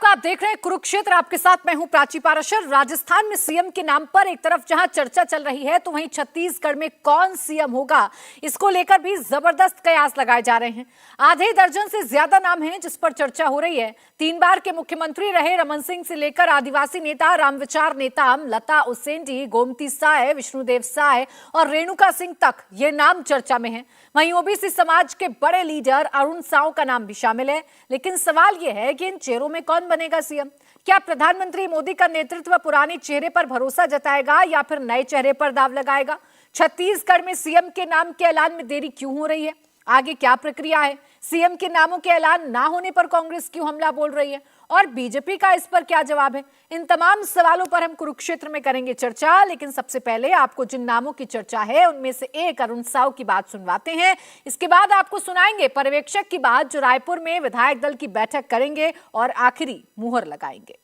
आपका, आप देख रहे हैं कुरुक्षेत्र। आपके साथ मैं हूं प्राची पाराशर। राजस्थान में सीएम के नाम पर एक तरफ जहां चर्चा चल रही है, तो वहीं छत्तीसगढ़ में कौन सीएम होगा, इसको लेकर भी जबरदस्त कयास लगाए जा रहे हैं। आधे दर्जन से ज्यादा नाम हैं जिस पर चर्चा हो रही है। 3 बार के मुख्यमंत्री रहे रमन सिंह से लेकर आदिवासी नेता, रामविचार नेता लता उसेंडी, गोमती साय, विष्णुदेव साय और रेणुका सिंह तक ये नाम चर्चा में है। वहीं ओबीसी समाज के बड़े लीडर अरुण साव का नाम भी शामिल है। लेकिन सवाल यह है कि इन चेहरों में कौन बनेगा सीएम? क्या प्रधानमंत्री मोदी का नेतृत्व पुराने चेहरे पर भरोसा जताएगा या फिर नए चेहरे पर दाव लगाएगा? छत्तीसगढ़ में सीएम के नाम के ऐलान में देरी क्यों हो रही है? आगे क्या प्रक्रिया है? सीएम के नामों के ऐलान ना होने पर कांग्रेस क्यों हमला बोल रही है और बीजेपी का इस पर क्या जवाब है? इन तमाम सवालों पर हम कुरुक्षेत्र में करेंगे चर्चा। लेकिन सबसे पहले आपको जिन नामों की चर्चा है उनमें से एक अरुण साव की बात सुनवाते हैं। इसके बाद आपको सुनाएंगे पर्यवेक्षक की बात, जो रायपुर में विधायक दल की बैठक करेंगे और आखिरी मुहर लगाएंगे।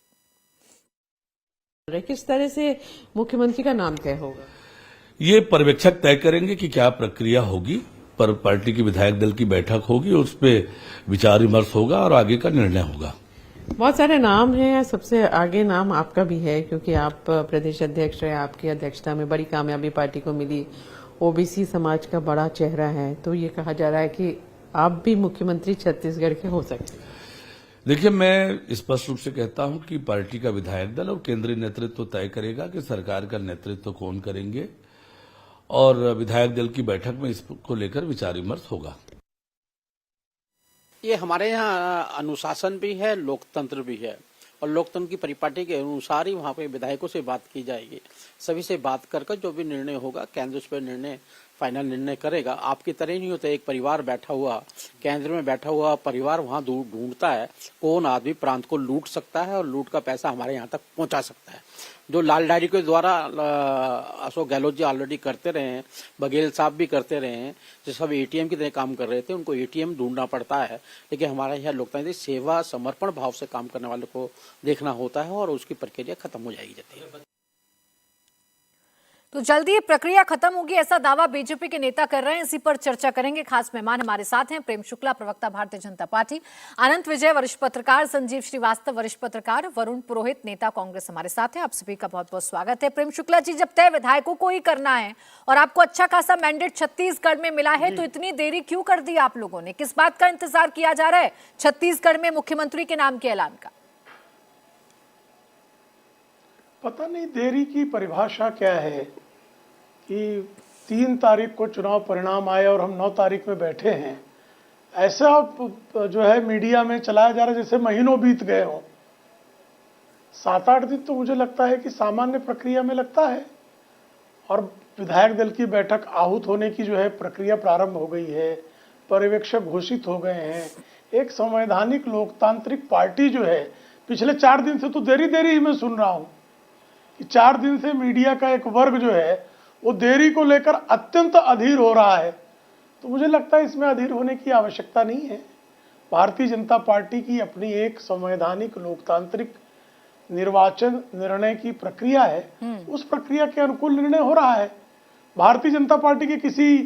किस तरह से मुख्यमंत्री का नाम तय होगा, ये पर्यवेक्षक तय करेंगे कि क्या प्रक्रिया होगी। पर पार्टी की विधायक दल की बैठक होगी, उस पर विचार विमर्श होगा और आगे का निर्णय होगा। बहुत सारे नाम हैं, सबसे आगे नाम आपका भी है क्योंकि आप प्रदेश अध्यक्ष रहे, आपकी अध्यक्षता में बड़ी कामयाबी पार्टी को मिली, ओबीसी समाज का बड़ा चेहरा है, तो ये कहा जा रहा है कि आप भी मुख्यमंत्री छत्तीसगढ़ के हो सकते हैं। देखिए, मैं स्पष्ट रूप से कहता हूं कि पार्टी का विधायक दल और केंद्रीय नेतृत्व तय करेगा कि सरकार का नेतृत्व कौन करेंगे और विधायक दल की बैठक में इसको लेकर विचार विमर्श होगा। ये हमारे यहाँ अनुशासन भी है, लोकतंत्र भी है और लोकतंत्र की परिपाटी के अनुसार ही वहाँ पे विधायकों से बात की जाएगी। सभी से बात कर जो भी निर्णय होगा केंद्र उस पर निर्णय फाइनल निर्णय करेगा। आपकी तरह नहीं होता एक परिवार बैठा हुआ, केंद्र में बैठा हुआ परिवार वहाँ ढूंढता है कौन आदमी प्रांत को लूट सकता है और लूट का पैसा हमारे यहाँ तक पहुँचा सकता है। जो लाल डायरी के द्वारा अशोक गहलोत जी ऑलरेडी करते रहे हैं, बघेल साहब भी करते रहे हैं, जो सब एटीएम की तरह काम कर रहे थे, उनको एटीएम ढूंढना पड़ता है। लेकिन हमारा यह लोकतंत्र सेवा समर्पण भाव से काम करने वालों को देखना होता है और उसकी प्रक्रिया खत्म हो जाएगी जाती है। तो जल्दी ये प्रक्रिया खत्म होगी, ऐसा दावा बीजेपी के नेता कर रहे हैं। इसी पर चर्चा करेंगे। खास मेहमान हमारे साथ हैं प्रेम शुक्ला, प्रवक्ता भारतीय जनता पार्टी, अनंत विजय, वरिष्ठ पत्रकार, संजीव श्रीवास्तव, वरिष्ठ पत्रकार, वरुण पुरोहित, नेता कांग्रेस हमारे साथ हैं। आप सभी का बहुत बहुत स्वागत है। प्रेम शुक्ला जी, जब तय विधायकों को ही करना है और आपको अच्छा खासा मैंडेट छत्तीसगढ़ में मिला है, तो इतनी देरी क्यों कर दी आप लोगों ने? किस बात का इंतजार किया जा रहा है छत्तीसगढ़ में मुख्यमंत्री के नाम के ऐलान का? पता नहीं देरी की परिभाषा क्या है कि 3 तारीख को चुनाव परिणाम आए और हम 9 तारीख में बैठे हैं। ऐसा जो है मीडिया में चलाया जा रहा है जैसे महीनों बीत गए हों। 7-8 दिन तो मुझे लगता है कि सामान्य प्रक्रिया में लगता है और विधायक दल की बैठक आहूत होने की जो है प्रक्रिया प्रारंभ हो गई है, पर्यवेक्षक घोषित हो गए हैं। एक संवैधानिक लोकतांत्रिक पार्टी जो है, पिछले 4 दिन से तो देरी ही मैं सुन रहा हूँ कि 4 दिन से मीडिया का एक वर्ग जो है वो देरी को लेकर अत्यंत अधीर हो रहा है। तो मुझे लगता है इसमें अधीर होने की आवश्यकता नहीं है। भारतीय जनता पार्टी की अपनी एक संवैधानिक लोकतांत्रिक निर्वाचन निर्णय की प्रक्रिया है, उस प्रक्रिया के अनुकूल निर्णय हो रहा है। भारतीय जनता पार्टी के किसी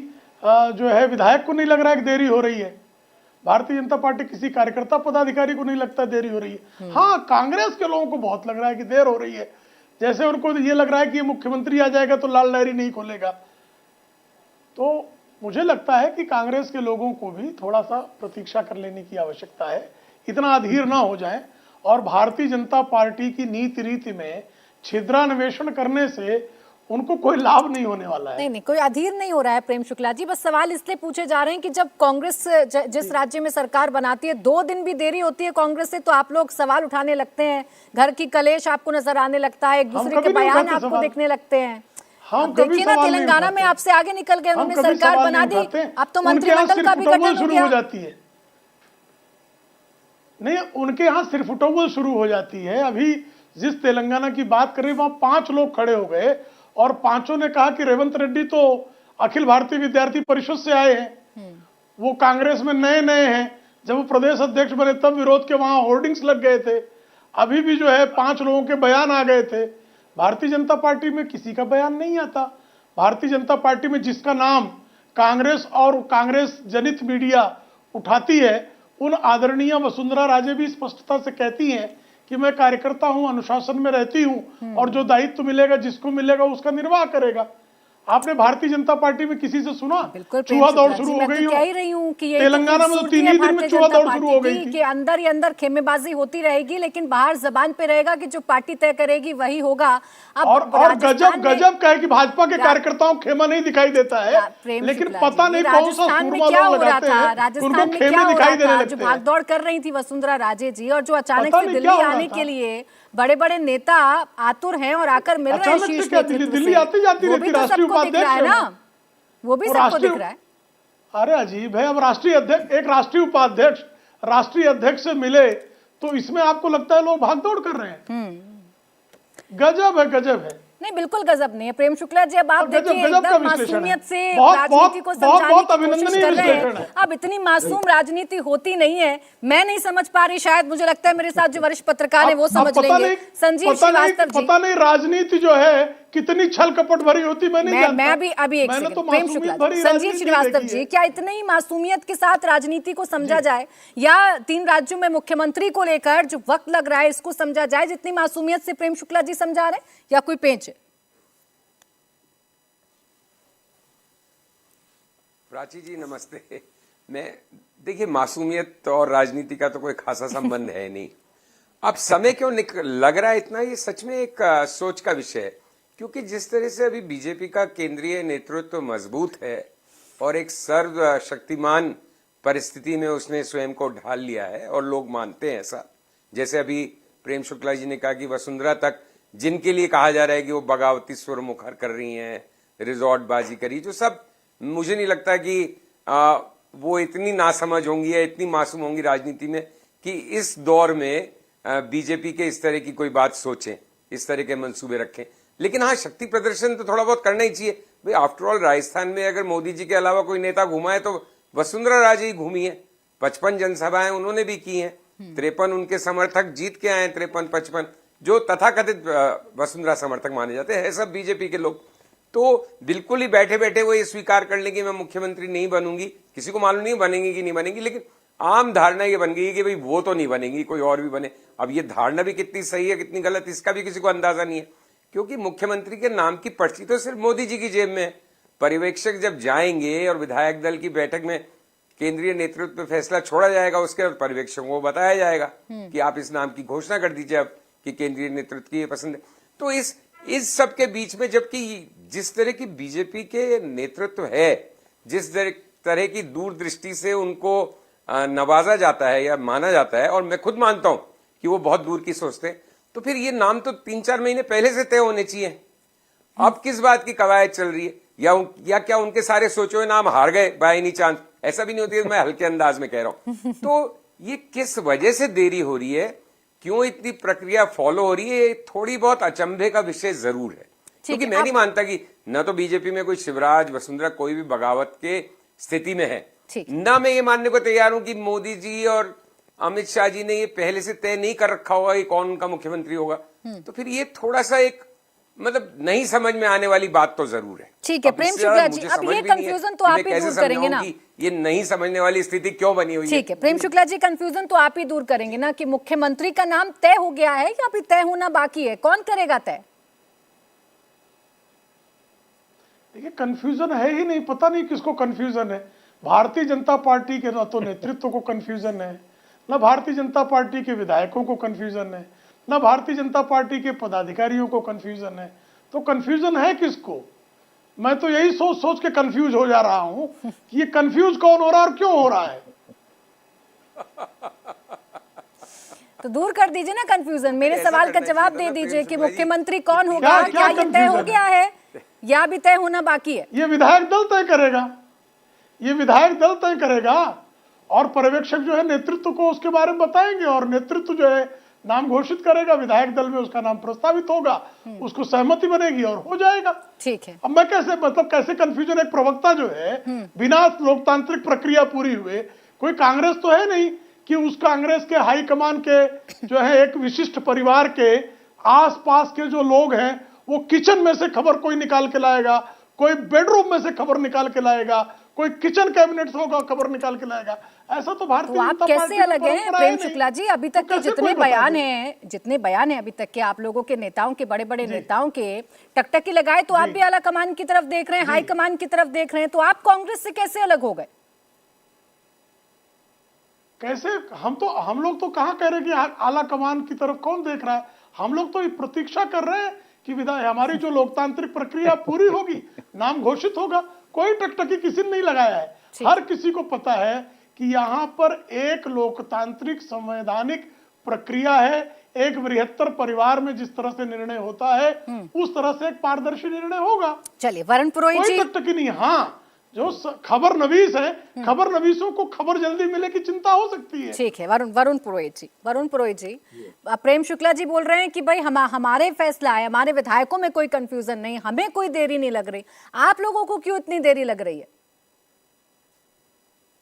जो है विधायक को नहीं लग रहा है कि देरी हो रही है। भारतीय जनता पार्टी किसी कार्यकर्ता पदाधिकारी को नहीं लगता देरी हो रही है। हाँ, कांग्रेस के लोगों को बहुत लग रहा है कि देर हो रही है, जैसे उनको ये लग रहा है कि मुख्यमंत्री आ जाएगा तो लाल डायरी नहीं खोलेगा। तो मुझे लगता है कि कांग्रेस के लोगों को भी थोड़ा सा प्रतीक्षा कर लेने की आवश्यकता है, इतना अधीर ना हो जाए। और भारतीय जनता पार्टी की नीति रीति में छिद्रान्वेषण करने से उनको कोई लाभ नहीं होने वाला है। नहीं, कोई अधीर नहीं हो रहा है प्रेम शुक्ला जी। बस सवाल इसलिए पूछे जा रहे हैं कि जब कांग्रेस जिस राज्य में सरकार बनाती है, 2 दिन भी देरी होती है कांग्रेस से, तो आप लोग सवाल उठाने लगते हैं। घर की कलेश आपको नजर आने लगता है, एक दूसरे के बयान आपको देखने लगते हैं। देखिए ना, तेलंगाना में आपसे आगे निकल गए, उन्होंने सरकार बना दी, अब तो मंत्रिमंडल का भी गठन शुरू हो जाती है। नहीं, उनके यहाँ सिर्फ उटोबल शुरू हो जाती है। अभी जिस तेलंगाना की बात कर रहे, वहां 5 लोग खड़े हो गए और 5 ने कहा कि रेवंत रेड्डी तो अखिल भारतीय विद्यार्थी परिषद से आए हैं, वो कांग्रेस में नए हैं। जब वो प्रदेश अध्यक्ष बने तब विरोध के वहां होर्डिंग्स लग गए थे। अभी भी जो है 5 लोगों के बयान आ गए थे। भारतीय जनता पार्टी में किसी का बयान नहीं आता। भारतीय जनता पार्टी में जिसका नाम कांग्रेस और कांग्रेस जनित मीडिया उठाती है, उन आदरणीय वसुंधरा राजे भी स्पष्टता से कहती हैं कि मैं कार्यकर्ता हूं, अनुशासन में रहती हूं और जो दायित्व मिलेगा जिसको मिलेगा उसका निर्वाह करेगा। आपने भारतीय जनता पार्टी में किसी से सुना बिल्कुल चूहा दौड़ शुक्ला जी, शुरू हो मैं गई तो हो? कह ही रही हूँ कि ये तेलंगाना में तो 3 ही दिन में चूहा दौड़ शुरू हो गई थी कि अंदर ही अंदर खेमेबाजी होती रहेगी, लेकिन बाहर जबान पे रहेगा कि जो पार्टी तय करेगी वही होगा। अब और राजस्थान में- गजब कहे कि भाजपा के कार्यकर्ताओं को खेमा नहीं दिखाई देता है, प्रेम लेकिन शुक्ला पता जी, नहीं कौन सा राजस्थान में सूरमा क्या लोग हो रहा लगाते था, हैं, राजस्थान उनको में खेमे क्या हो दिखाई रहा देने था, जो लगते हैं। भागदौड़ कर रही थी वसुंधरा राजे जी, और जो अचानक पता से नहीं दिल्ली क्या हो रहा आने था। के लिए बड़े बड़े नेता आतुर हैं और आकर मिल रहे हैं अचानक से शीर्ष क्या नेतृत्व दिल्ली से। आती जाती वो रहती भी तो राष्ट्रीय सबको दिख रहा है उपाध्यक्ष है ना, वो भी वो सबको राष्ट्रीय- दिख रहा है। अरे अजीब है, अब राष्ट्रीय अध्यक्ष, एक राष्ट्रीय उपाध्यक्ष राष्ट्रीय अध्यक्ष से मिले तो इसमें आपको लगता है लोग भागदौड़ कर रहे हैं? गजब है, गजब है। नहीं, बिल्कुल गजब नहीं है प्रेम शुक्ला जी। अब आप गजब- देखिए गजब का एकदम विश्लेषण है। मासूमियत से बहुत- राजनीति को बहुत- समझाने बहुत की कोशिश अभिनंदनीय कर रहे विश्लेषण हैं। है। अब इतनी मासूम राजनीति होती नहीं है, मैं नहीं समझ पा रही, शायद मुझे लगता है मेरे साथ जो वरिष्ठ पत्रकार है वो अब समझ पता लेंगे। नहीं- संजीव पता नहीं- श्रीवास्तव जी, पता नहीं राजनीति जो है कितनी छल कपट भरी होती, मैं नहीं जानता। मैं अभी एक मैंने सेकंड, तो प्रेम मासूमियत शुक्ला भरी जी, संजीव राजनीति श्रीवास्तव देखी जी, है। क्या इतनी ही मासूमियत के साथ राजनीति को समझा जाए, या 3 राज्यों में मुख्यमंत्री को लेकर जो वक्त लग रहा है इसको समझा जाए जितनी मासूमियत से प्रेम शुक्ला जी समझा रहे हैं, या कोई पेंच है? प्राची जी नमस्ते। मैं देखिए, मासूमियत और राजनीति का तो कोई खासा संबंध है नहीं। अब समय क्यों लग रहा है इतना, ये सच में एक सोच का विषय है, क्योंकि जिस तरह से अभी बीजेपी का केंद्रीय नेतृत्व मजबूत है और एक सर्वशक्तिमान परिस्थिति में उसने स्वयं को ढाल लिया है और लोग मानते हैं ऐसा। जैसे अभी प्रेम शुक्ला जी ने कहा कि वसुंधरा तक, जिनके लिए कहा जा रहा है कि वो बगावती स्वर मुखर कर रही हैं, रिजॉर्ट बाजी करी, जो सब मुझे नहीं लगता कि वो इतनी नासमझ होंगी या इतनी मासूम होंगी राजनीति में कि इस दौर में बीजेपी के इस तरह की कोई बात सोचें, इस तरह के मंसूबे रखें। लेकिन हाँ, शक्ति प्रदर्शन तो थोड़ा बहुत करना ही चाहिए भाई। आफ्टर ऑल राजस्थान में अगर मोदी जी के अलावा कोई नेता घूमा है तो वसुंधरा राजे ही घूमी है। 55 जनसभाएं उन्होंने भी की हैं, 53 उनके समर्थक जीत के आए, 53-55 जो तथाकथित वसुंधरा समर्थक माने जाते हैं सब बीजेपी के लोग। तो बिल्कुल ही बैठे बैठे वो ये स्वीकार कर लेंगे मैं मुख्यमंत्री नहीं बनूंगी, किसी को मालूम नहीं बनेंगी कि नहीं बनेंगी, लेकिन आम धारणा ये बन गई कि भाई वो तो नहीं बनेंगी, कोई और भी बने। अब ये धारणा भी कितनी सही है कितनी गलत, इसका भी किसी को अंदाजा नहीं है, क्योंकि मुख्यमंत्री के नाम की पर्ची तो सिर्फ मोदी जी की जेब में है। पर्यवेक्षक जब जाएंगे और विधायक दल की बैठक में केंद्रीय नेतृत्व पे फैसला छोड़ा जाएगा, उसके बाद पर्यवेक्षकों को बताया जाएगा कि आप इस नाम की घोषणा कर दीजिए अब कि केंद्रीय नेतृत्व की ये पसंद है। तो इस सब के बीच में, जबकि जिस तरह की बीजेपी के नेतृत्व है, जिस तरह की दूरदृष्टि से उनको नवाजा जाता है या माना जाता है, और मैं खुद मानता हूं कि वो बहुत दूर की सोचते हैं, तो फिर ये नाम तो 3-4 महीने पहले से तय होने चाहिए। अब किस बात की कवायद चल रही है, या क्या उनके सारे सोचे हुए नाम हार गए बाय एनी चांस? ऐसा भी नहीं होती है, मैं हल्के अंदाज में कह रहा हूं। तो ये किस वजह से देरी हो रही है, क्यों इतनी प्रक्रिया फॉलो हो रही है, थोड़ी बहुत अचंभे का विषय जरूर है। क्योंकि मैं नहीं मानता कि न तो बीजेपी में कोई शिवराज वसुंधरा कोई भी बगावत के स्थिति में है, न मैं ये मानने को तैयार हूं कि मोदी जी और अमित शाह जी ने ये पहले से तय नहीं कर रखा होगा कि कौन उनका मुख्यमंत्री होगा। तो फिर ये थोड़ा सा एक मतलब नहीं समझ में आने वाली बात तो जरूर है। ठीक है प्रेम शुक्ला जी, अब ये कंफ्यूजन तो आप ही दूर करेंगे ना, ये नहीं समझने वाली स्थिति क्यों बनी हुई है? ठीक है प्रेम शुक्ला जी, कंफ्यूजन तो आप ही दूर करेंगे ना कि मुख्यमंत्री का नाम तय हो गया है या अभी तय होना बाकी है, कौन करेगा तय? देखिए, कंफ्यूजन है ही नहीं, पता नहीं किसको कंफ्यूजन है। भारतीय जनता पार्टी के न तो नेतृत्व को कंफ्यूजन है, न भारतीय जनता पार्टी के विधायकों को कंफ्यूजन है, न भारतीय जनता पार्टी के पदाधिकारियों को कंफ्यूजन है। तो कंफ्यूजन है किसको? मैं तो यही सोच सोच के कंफ्यूज हो जा रहा हूं कि ये कंफ्यूज कौन हो रहा है और क्यों हो रहा है। तो दूर कर दीजिए ना कंफ्यूजन, मेरे सवाल का जवाब दे दीजिए कि मुख्यमंत्री कौन होगा, क्या क्या ये तय हो गया है या अभी तय होना बाकी है? ये विधायक दल तय करेगा, ये विधायक दल तय करेगा, और पर्यवेक्षक जो है नेतृत्व को उसके बारे में बताएंगे, और नेतृत्व जो है नाम घोषित करेगा, विधायक दल में उसका नाम प्रस्तावित होगा, उसको सहमति बनेगी और हो जाएगा। ठीक है। अब मैं कैसे कंफ्यूजन, एक प्रवक्ता जो है बिना लोकतांत्रिक प्रक्रिया पूरी हुए, कोई कांग्रेस तो है नहीं कि उस कांग्रेस के हाईकमान के जो है एक विशिष्ट परिवार के आसपास के जो लोग हैं वो किचन में से खबर कोई निकाल के लाएगा, कोई बेडरूम में से खबर निकाल के लाएगा, कोई किचन कैबिनेट से होगा खबर निकाल के लाएगा। ऐसा तो भारतीय तो आप जनता कैसे पार्टी की अलग हैं परंपरा प्रेम नहीं। शुक्ला जी? अभी तक तो के कैसे जितने कोई बता बयान दे? हैं, जितने बयान हैं अभी तक के आप लोगों के नेताओं के, बड़े बड़े नेताओं के, टकटकी लगाए तो आप भी आला कमान की तरफ देख रहे हैं, हाई कमान की तरफ देख रहे हैं, तो आप कांग्रेस से कैसे अलग हो गए? कैसे? हम लोग तो कहाँ कह रहे हैं कि आला कमान की तरफ कौन देख रहा है? हम लोग तो ये प्रतीक्षा कर रहे हैं कि हमारी जो लोकतांत्रिक प्रक्रिया पूरी होगी, नाम घोषित होगा। कोई टकटकी किसी ने नहीं लगाया है। हर किसी को पता है कि यहाँ पर एक लोकतांत्रिक संवैधानिक प्रक्रिया है। एक बृहत्तर परिवार में जिस तरह से निर्णय होता है उस तरह से एक पारदर्शी निर्णय होगा। चलिए वरुण पुरोहित कोई जी, टकटकी नहीं। हाँ, जो खबर नवीस है, खबर नवीसों को खबर जल्दी मिले की चिंता हो सकती है। ठीक है। वरुण पुरोहित जी, प्रेम शुक्ला जी बोल रहे हैं कि भाई हमारे फैसला है, हमारे विधायकों में कोई कंफ्यूजन नहीं, हमें कोई देरी नहीं लग रही, आप लोगों को क्यों इतनी देरी लग रही है?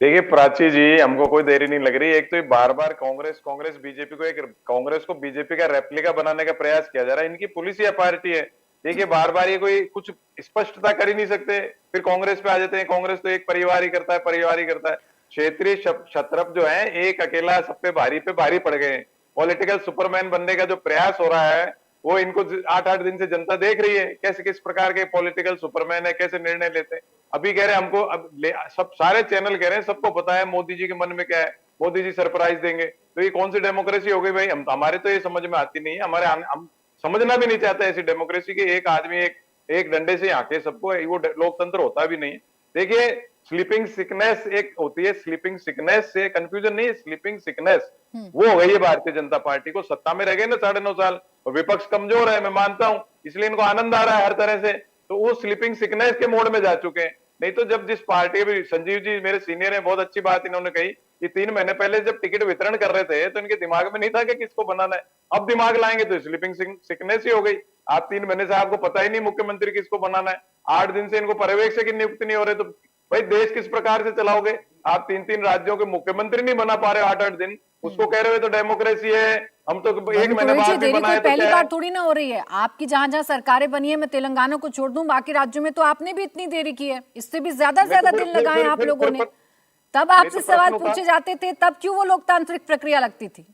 देखिए प्राची जी, हमको कोई देरी नहीं लग रही। एक तो बार बार कांग्रेस बीजेपी को, एक कांग्रेस को बीजेपी का रेप्लिका बनाने का प्रयास किया जा रहा है। इनकी पुलिस या पार्टी है। देखिए बार बार ये कोई कुछ स्पष्टता कर ही नहीं सकते, फिर कांग्रेस पे आ जाते हैं। कांग्रेस तो एक परिवार ही करता है। क्षेत्रीय क्षत्रप जो है, एक अकेला सब पे भारी पड़ गए हैं। पॉलिटिकल सुपरमैन बनने का जो प्रयास हो रहा है वो इनको 8-8 दिन से जनता देख रही है, कैसे किस प्रकार के पॉलिटिकल सुपरमैन है, कैसे निर्णय लेते हैं। अभी कह रहे हैं हमको, सब सारे चैनल कह रहे हैं सबको पता है मोदी जी के मन में क्या है, मोदी जी सरप्राइज देंगे। तो ये कौन सी डेमोक्रेसी हो गई भाई? हमारे तो ये समझ में आती नहीं है। हम समझना भी नहीं चाहते ऐसी डेमोक्रेसी के एक आदमी एक डंडे से आके सबको, वो लोकतंत्र होता भी नहीं है। देखिए स्लीपिंग सिकनेस एक होती है, स्लीपिंग सिकनेस से कंफ्यूजन नहीं है, स्लीपिंग सिकनेस वो हो गई है भारतीय जनता पार्टी को। सत्ता में रह गए ना 9.5 साल, और विपक्ष कमजोर है, मैं मानता हूं, इसलिए इनको आनंद आ रहा है हर तरह से। तो वो स्लीपिंग सिकनेस के मोड में जा चुके हैं। नहीं तो जब जिस पार्टी में, संजीव जी मेरे सीनियर हैं, बहुत अच्छी बात इन्होंने कही कि 3 महीने पहले जब टिकट वितरण कर रहे थे तो इनके दिमाग में नहीं था कि किसको बनाना है। अब दिमाग लाएंगे तो स्लीपिंग सिकनेस ही हो गई। आप 3 महीने से आपको पता ही नहीं मुख्यमंत्री किसको बनाना है। 8 दिन से इनको पर्यवेक्षक की नियुक्ति नहीं हो रहे, तो भाई देश किस प्रकार से चलाओगे? आप 3-3 राज्यों के मुख्यमंत्री नहीं बना पा रहे हो 8-8 दिन, उसको कह रहे हो तो डेमोक्रेसी है। हम तो 1 महीने बाद भी देरी बनाए कोई तो पहली क्या बार है? थोड़ी ना हो रही है। आपकी जहां सरकारें बनी है, मैं तेलंगाना को छोड़ दूं, बाकी राज्यों में तो आपने भी इतनी देरी की है, इससे भी ज्यादा दिन लगाए आप लोगों ने। तब आपसे सवाल पूछे जाते थे, तब क्यों वो लोकतांत्रिक प्रक्रिया लगती थी?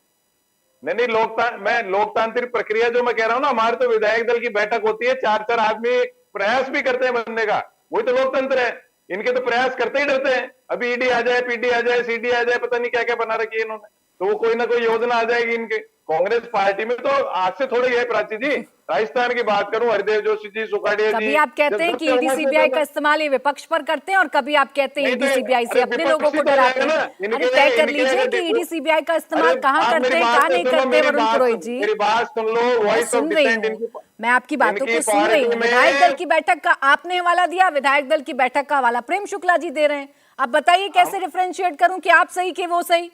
नहीं, लोकतांत्रिक प्रक्रिया जो मैं कह रहा हूं ना, हमारे तो विधायक दल की बैठक होती है, 4-4 आदमी प्रयास भी करते हैं बनने का, वही तो लोकतंत्र है। इनके तो प्रयास करते ही डरते हैं। अभी ईडी आ जाए, पीडी आ जाए, सीडी आ जाए, पता नहीं क्या क्या बना रखी है इन्होंने, तो वो कोई ना कोई योजना आ जाएगी इनके। कांग्रेस पार्टी में तो आज से थोड़ी है प्राची जी। राजस्थान की बात करूं, हरदेव जोशी जी, सुखाड़िया जी, कभी आप कहते हैं कि ईडी सीबीआई का इस्तेमाल ये विपक्ष पर करते हैं, और कभी आप कहते हैं ईडी सीबीआई से अपने लोगों को डराते हैं। अरे तय कर लीजिए कि ईडी सीबीआई का इस्तेमाल कहाँ करते हैं, कहाँ नहीं करते वरुण पुरोहित जी। मेरी बात सुन लो, वॉइस ऑफ डिसेंट। मैं आपकी बातों को सुन रही हूँ। विधायक दल की बैठक का आपने हवाला दिया, विधायक दल की बैठक का हवाला प्रेम शुक्ला जी दे रहे हैं। अब बताइए कैसे डिफरेंशिएट करूं कि आप सही कि वो सही?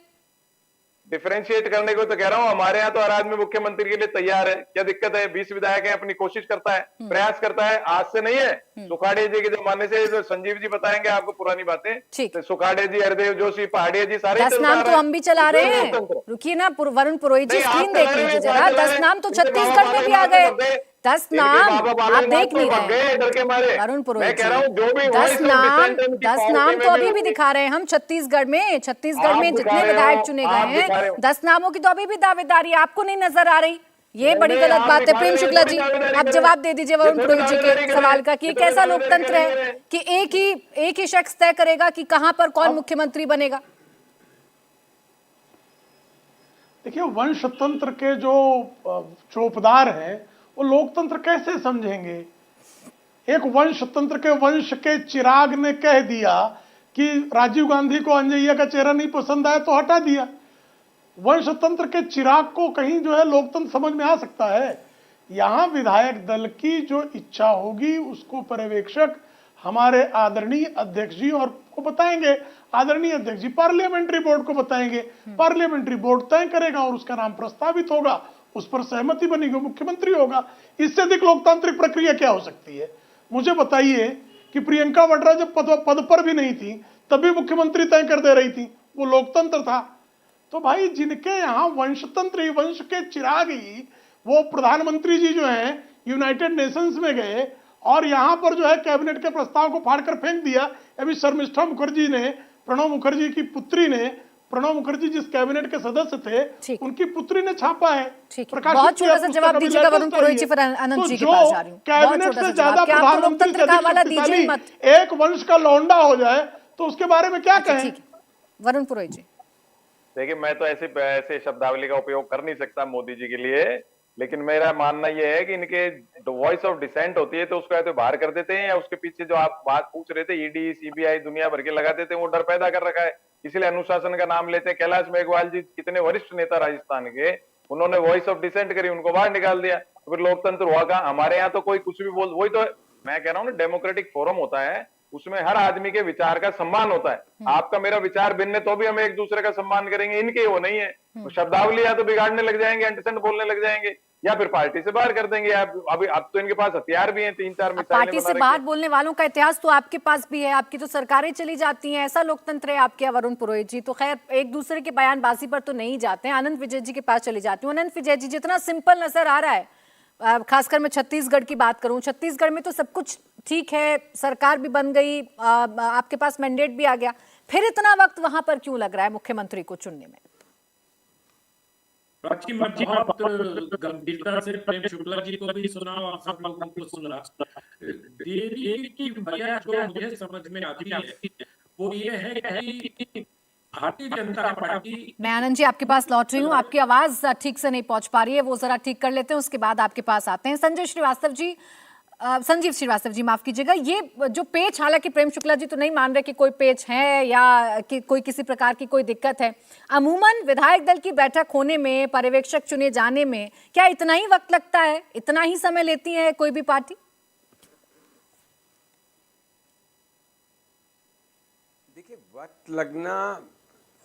डिफरेंशिएट करने को तो कह रहा हूं, हमारे यहाँ तो हर आदमी मुख्यमंत्री के लिए तैयार है। क्या दिक्कत है? 20 विधायक है, अपनी कोशिश करता है, प्रयास करता है, आज से नहीं है। सुखाड़े जी के जमाने से, जो संजीव जी बताएंगे आपको पुरानी बातें, तो सुखाड़े जी, हरदेव जोशी, पहाड़िया जी, सारे 10 नाम तो हम भी चला रहे हैं। रुकिए ना वरुण पुरोहित जी, स्क्रीन देख लीजिए जरा। 10 नाम तो छत्तीसगढ़ में भी आ गए। 10 नाम आप देख नहीं रहे वरुण पुरोहित जी। 10 नाम तो अभी भी दिखा रहे हैं हम। छत्तीसगढ़ में जितने विधायक चुने गए हैं, 10 नामों की तो अभी भी दावेदारी आपको नहीं नजर आ रही। ये बड़ी गलत बात है। प्रेम शुक्ला जी, आप जवाब दे दीजिए वरुण पुरोहित जी के सवाल का कि कैसा लोकतंत्र है कि एक ही शख्स तय करेगा कि कहां पर कौन मुख्यमंत्री बनेगा? देखिए, वंशतंत्र के जो चौपदार हैं वो लोकतंत्र कैसे समझेंगे? एक वंशतंत्र के वंश के चिराग ने कह दिया कि राजीव गांधी को अंजैया का चेहरा नहीं पसंद आया तो हटा दिया। वंशतंत्र के चिराग को कहीं जो है लोकतंत्र समझ में आ सकता है? यहां विधायक दल की जो इच्छा होगी उसको पर्यवेक्षक हमारे आदरणीय अध्यक्ष जी और को बताएंगे। आदरणीय अध्यक्ष जी पार्लियामेंट्री बोर्ड को बताएंगे, पार्लियामेंट्री बोर्ड तय करेगा और उसका नाम प्रस्तावित होगा, उस पर सहमति बनेगी, मुख्यमंत्री होगा। इससे अधिक लोकतांत्रिक प्रक्रिया क्या हो सकती है? मुझे बताइए कि प्रियंका वाड्रा जब पद पर भी नहीं थी तब भी मुख्यमंत्री तय कर दे रही थी, वो लोकतंत्र था। तो भाई जिनके यहाँ वंशतंत्र, वंश के चिराग ही, वो प्रधानमंत्री जी जो हैं यूनाइटेड नेशंस में गए और यहाँ पर जो है कैबिनेट के प्रस्ताव को फाड़कर फेंक दिया। अभी शर्मिष्ठा मुखर्जी ने, प्रणब मुखर्जी की पुत्री ने, प्रणब मुखर्जी जिस कैबिनेट के सदस्य थे, उनकी पुत्री ने छापा है। बहुत छोटा सा जवाब दीजिएगा वरुण पुरोहित जी, फिर अनंत जी के पास जा रही हूँ। कैबिनेट से ज्यादा प्रधानमंत्री से अधिक शक्तिशाली एक वंश का लौंडा हो जाए तो उसके बारे में क्या कहें? वरुण पुरोहित जी, देखिए, मैं तो ऐसे शब्दावली का उपयोग कर नहीं सकता मोदी जी के लिए, लेकिन मेरा मानना यह है कि इनके वॉइस ऑफ डिसेंट होती है तो उसको या तो बाहर कर देते हैं, या उसके पीछे जो आप बात पूछ रहे थे ईडी सीबीआई दुनिया भर के लगा देते हैं, वो डर पैदा कर रखा है, इसलिए अनुशासन का नाम लेते हैं। कैलाश मेघवाल जी कितने वरिष्ठ नेता राजस्थान के, उन्होंने वॉइस ऑफ डिसेंट करी, उनको बाहर निकाल दिया, तो फिर लोकतंत्र हुआ कहाँ? हमारे यहाँ तो कोई कुछ भी बोल, वही तो मैं कह रहा हूँ ना, डेमोक्रेटिक फोरम होता है, उसमें हर आदमी के विचार का सम्मान होता है। आपका मेरा विचार भिन्न है तो भी हम एक दूसरे का सम्मान करेंगे, इनके वो नहीं है। तो शब्दावली या तो बिगाड़ने लग जाएंगे, एंटीसेंट बोलने लग जाएंगे, या फिर पार्टी से बाहर कर देंगे। अभी अब तो इनके पास हथियार भी हैं, 3-4 मिसाइलें पार्टी से बाहर बोलने वालों का इतिहास तो आपके पास भी है, आपकी तो सरकारें चली जाती हैं, ऐसा लोकतंत्र है आपके वरुण पुरोहित जी। तो खैर एक दूसरे के बयानबाजी पर तो नहीं जाते हैं। अनंत विजय जी के पास चली जाती हूँ। अनंत विजय जी, जितना सिंपल नजर आ रहा है, खासकर मैं छत्तीसगढ़ की बात करूं, छत्तीसगढ़ में तो सब कुछ ठीक है, सरकार भी बन गई, आपके पास मैंडेट भी आ गया, फिर इतना वक्त वहां पर क्यों लग रहा है मुख्यमंत्री को चुनने में? प्राची, मैं बहुत गंभीरता से प्रेम शुक्ला जी को भी सुना और सब लोगों को सुना। देरी की वजह जो मुझे समझ में आती है वो ये है कि भारतीय जनता पार्टी। मैं आनंद जी आपके पास लौट रही हूँ, आपकी आवाज ठीक से नहीं पहुंच पा रही है, वो जरा ठीक कर लेते हैं, उसके बाद आपके पास आते हैं। संजीव श्रीवास्तव जी माफ कीजिएगा, ये जो पेच, हालांकि प्रेम शुक्ला जी तो नहीं मान रहे कि कोई पेच है या कि कोई किसी प्रकार की कोई दिक्कत है, अमूमन विधायक दल की बैठक होने में, पर्यवेक्षक चुने जाने में क्या इतना ही वक्त लगता है, इतना ही समय लेती है कोई भी पार्टी? देखिए, वक्त लगना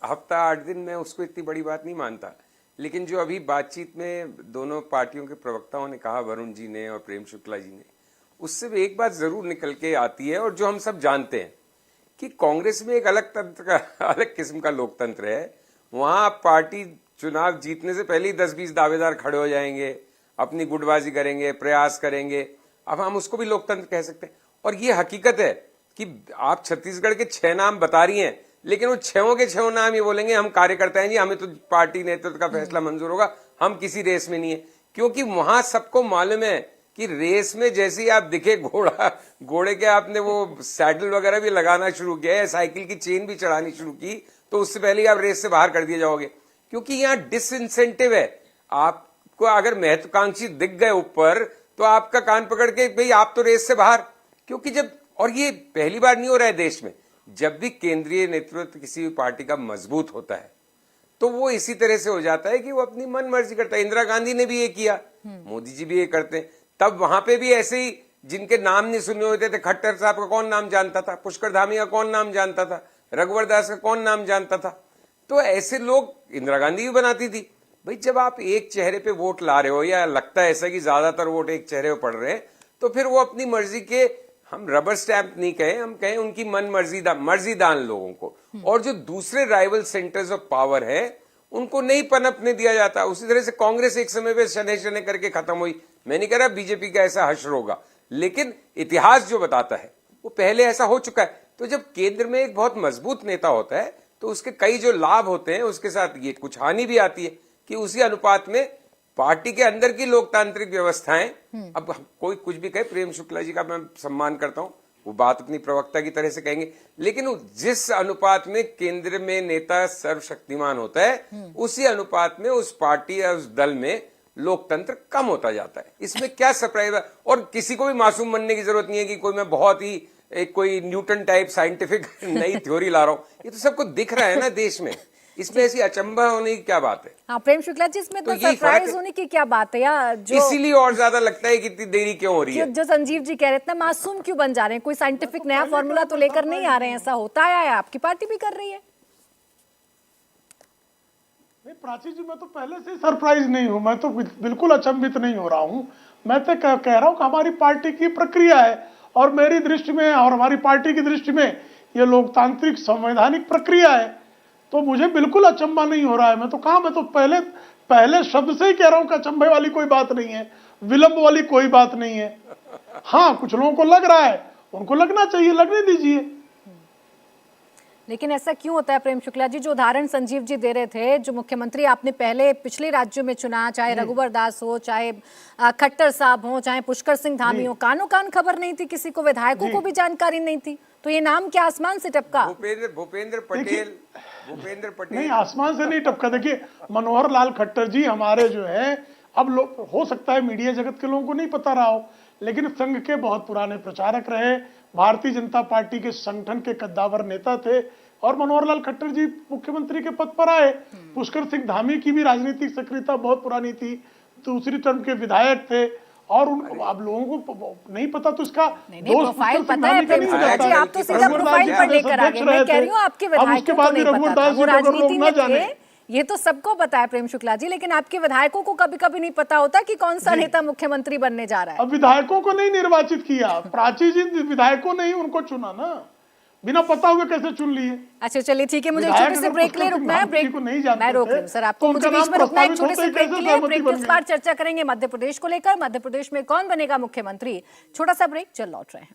हफ्ता 8 दिन में उसको इतनी बड़ी बात नहीं मानता, लेकिन जो अभी बातचीत में दोनों पार्टियों के प्रवक्ताओं ने कहा, वरुण जी ने और प्रेम शुक्ला जी ने, उससे भी एक बात जरूर निकल के आती है, और जो हम सब जानते हैं कि कांग्रेस में एक अलग तंत्र का, अलग किस्म का लोकतंत्र है। वहां पार्टी चुनाव जीतने से पहले ही 10-20 दावेदार खड़े हो जाएंगे, अपनी गुटबाजी करेंगे, प्रयास करेंगे। अब हम उसको भी लोकतंत्र कह सकते हैं। और ये हकीकत है कि आप छत्तीसगढ़ के 6 नाम बता रही हैं, लेकिन वो 6 के 6 नाम ये बोलेंगे हम कार्यकर्ता हैं जी, हमें तो पार्टी नेतृत्व का फैसला मंजूर होगा, हम किसी रेस में नहीं है। क्योंकि वहां सबको मालूम है कि रेस में जैसे ही आप दिखे घोड़े के आपने वो सैडल वगैरह भी लगाना शुरू किया है, साइकिल की चेन भी चढ़ानी शुरू की, तो उससे पहले ही आप रेस से बाहर कर दिए जाओगे। क्योंकि यहाँ डिसइंसेंटिव है। आपको अगर महत्वाकांक्षी दिख गए ऊपर तो आपका कान पकड़ के भाई आप तो रेस से बाहर। क्योंकि जब, और ये पहली बार नहीं हो रहा है देश में, जब भी केंद्रीय नेतृत्व किसी भी पार्टी का मजबूत होता है तो वो इसी तरह से हो जाता है कि वो अपनी मन मर्जी करता है। इंदिरा गांधी ने भी ये किया, मोदी जी भी ये करते हैं। तब वहां पे भी ऐसे ही जिनके नाम नहीं सुने होते थे, खट्टर साहब का कौन नाम जानता था, पुष्कर धामी का कौन नाम जानता था, रघुवर दास का कौन नाम जानता था। तो ऐसे लोग इंदिरा गांधी भी बनाती थी। भाई जब आप एक चेहरे पे वोट ला रहे हो, या लगता है ऐसा कि ज्यादातर वोट एक चेहरे पे पड़ रहे हैं, तो फिर वो अपनी मर्जी के, हम रबर स्टैंप नहीं कहें, हम कहें उनकी मर्जीदान लोगों को। और जो दूसरे राइवल सेंटर्स ऑफ पावर है उनको नहीं पनपने दिया जाता। उसी तरह से कांग्रेस एक समय पे शनै शनै करके खत्म हुई। मैं नहीं कह रहा बीजेपी का ऐसा हश्र होगा, लेकिन इतिहास जो बताता है वो पहले ऐसा हो चुका है। तो जब केंद्र में एक बहुत मजबूत नेता होता है तो उसके कई जो लाभ होते हैं, उसके साथ ये कुछ हानि भी आती है कि उसी अनुपात में पार्टी के अंदर की लोकतांत्रिक व्यवस्थाएं, अब कोई कुछ भी कहे, प्रेम शुक्ला जी का मैं सम्मान करता हूं, वो बात अपनी प्रवक्ता की तरह से कहेंगे, लेकिन जिस अनुपात में केंद्र में नेता सर्वशक्तिमान होता है, उसी अनुपात में उस पार्टी या उस दल में लोकतंत्र कम होता जाता है। इसमें क्या सरप्राइज है? और किसी को भी मासूम बनने की जरूरत नहीं है कि कोई मैं बहुत ही एक कोई न्यूटन टाइप साइंटिफिक नई थ्योरी ला रहा हूं। ये तो सबको दिख रहा है ना देश में, इसमें ऐसी अचंभा होने की क्या बात है? हाँ प्रेम शुक्ला जी, इसमें तो सरप्राइज होने की क्या बात है? या जो इसीलिए और ज्यादा लगता है कि इतनी देरी क्यों हो रही है। जो संजीव जी कह रहे थे, मासूम क्यों बन जा रहे हैं? कोई साइंटिफिक नया फॉर्मूला तो लेकर नहीं आ रहे हैं, ऐसा होता है या आपकी पार्टी भी कर रही है? नहीं प्राची जी, मैं तो पहले से सरप्राइज नहीं हूं, मैं तो बिल्कुल अचंभित नहीं हो रहा हूं। मैं तो कह रहा हूं कि हमारी पार्टी की प्रक्रिया है, और मेरी दृष्टि में और हमारी पार्टी की दृष्टि में ये लोकतांत्रिक संवैधानिक प्रक्रिया है। तो मुझे बिल्कुल अचंभा नहीं हो रहा है। मैं तो पहले शब्द से ही कह रहा हूं कि अचंभे वाली कोई बात नहीं है, विलंब वाली कोई बात नहीं है। हाँ, कुछ लोगों को लग रहा है, उनको लगना चाहिए, लगने दीजिए। लेकिन ऐसा क्यों होता है प्रेम शुक्ला जी? जो उदाहरण संजीव जी दे रहे थे, जो मुख्यमंत्री आपने पहले पिछले राज्यों में चुना, चाहे रघुवर दास हो, चाहे खट्टर साहब हो, चाहे पुष्कर सिंह धामी हो, कानो कान खबर नहीं थी किसी को, विधायकों को भी जानकारी नहीं थी, तो ये नाम क्या आसमान से टपका? भूपेंद्र पटेल नहीं, आसमान से नहीं टपका। देखिए, मनोहर लाल खट्टर जी हमारे जो है, अब लोग, हो सकता है मीडिया जगत के लोगों को नहीं पता रहा हो, लेकिन संघ के बहुत पुराने प्रचारक रहे, भारतीय जनता पार्टी के संगठन के कद्दावर नेता थे, और मनोहर लाल खट्टर जी मुख्यमंत्री के पद पर आए। पुष्कर सिंह धामी की भी राजनीतिक सक्रियता बहुत पुरानी थी, दूसरी टर्म के विधायक थे, और अब लोगों को नहीं पता, तो इसका प्रोफाइल पता है प्रेम शुक्ला जी, आप तो सीधा प्रोफाइल पर लेकर आ गए। मैं कह रही हूँ आपके विधायकों को नहीं पता था, वो राजनीति में थे, ये तो सबको पता है प्रेम शुक्ला जी, लेकिन आपके विधायकों को कभी कभी नहीं पता होता कि कौन सा नेता मुख्यमंत्री बनने जा रहा है। अब विधायकों को नहीं निर्वाचित किया, प्राची जी विधायकों ने ही उनको चुना ना, बिना पता हुए कैसे चुन लिए? अच्छा चलिए ठीक है, मुझे एक छोटे से ब्रेक ले रुकना है, ब्रेक मैं रोक रही हूँ सर आपको, मुझे बीच में रुकना है एक छोटे से ब्रेक के लिए। ब्रेक के बाद चर्चा करेंगे मध्य प्रदेश को लेकर, मध्य प्रदेश में कौन बनेगा मुख्यमंत्री। छोटा सा ब्रेक, चल लौट रहे हैं।